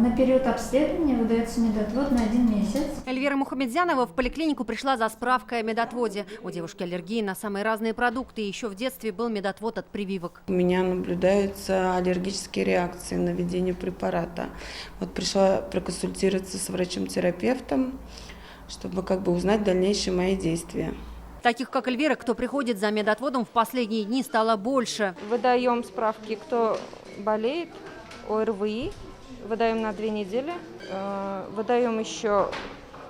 На период обследования выдается медотвод на 1 месяц. Эльвира Мухамедзянова в поликлинику пришла за справкой о медотводе. У девушки аллергии на самые разные продукты. И еще в детстве был медотвод от прививок. У меня наблюдаются аллергические реакции на введение препарата. Вот пришла проконсультироваться с врачом-терапевтом, чтобы узнать дальнейшие мои действия. Таких, как Эльвира, кто приходит за медотводом, в последние дни стало больше. Выдаем справки, кто болеет, ОРВИ, выдаем на 2 недели. Выдаем еще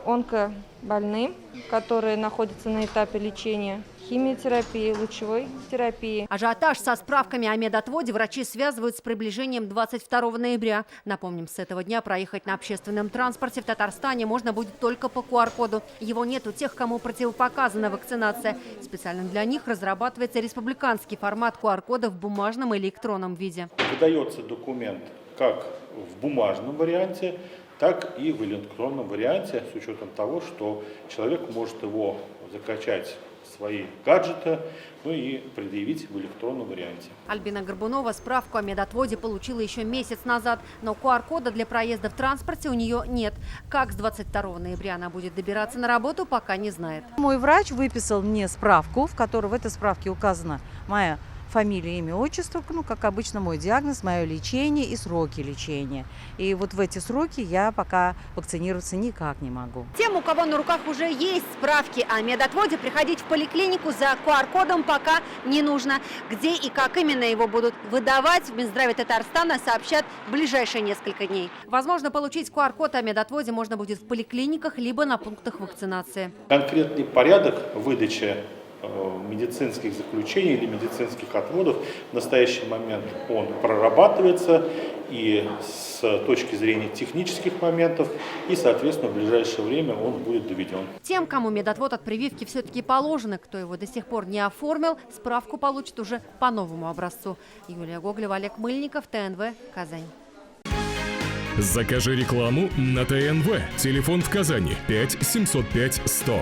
онкобольным, которые находятся на этапе лечения, химиотерапии, лучевой терапии. Ажиотаж со справками о медотводе врачи связывают с приближением 22 ноября. Напомним, с этого дня проехать на общественном транспорте в Татарстане можно будет только по QR-коду. Его нет у тех, кому противопоказана вакцинация. Специально для них разрабатывается республиканский формат QR-кода в бумажном и электронном виде. Выдается документ как в бумажном варианте, так и в электронном варианте, с учетом того, что человек может его закачать в свои гаджеты, и предъявить в электронном варианте. Альбина Горбунова справку о медотводе получила еще месяц назад, но QR-кода для проезда в транспорте у нее нет. Как с 22 ноября она будет добираться на работу, пока не знает. Мой врач выписал мне справку, в которой в этой справке указана моя фамилия, имя, отчество, как обычно, мой диагноз, мое лечение и сроки лечения. И вот в эти сроки я пока вакцинироваться никак не могу. Тем, у кого на руках уже есть справки о медотводе, приходить в поликлинику за QR-кодом пока не нужно. Где и как именно его будут выдавать, в Минздраве Татарстана сообщат в ближайшие несколько дней. Возможно, получить QR-код о медотводе можно будет в поликлиниках либо на пунктах вакцинации. Конкретный порядок выдачи медицинских заключений или медицинских отводов в настоящий момент он прорабатывается и с точки зрения технических моментов, и, соответственно, в ближайшее время он будет доведен. Тем, кому медотвод от прививки все-таки положено, кто его до сих пор не оформил, справку получит уже по новому образцу. Юлия Гоголева, Олег Мыльников, ТНВ, Казань. Закажи рекламу на ТНВ. Телефон в Казани 5 705 100.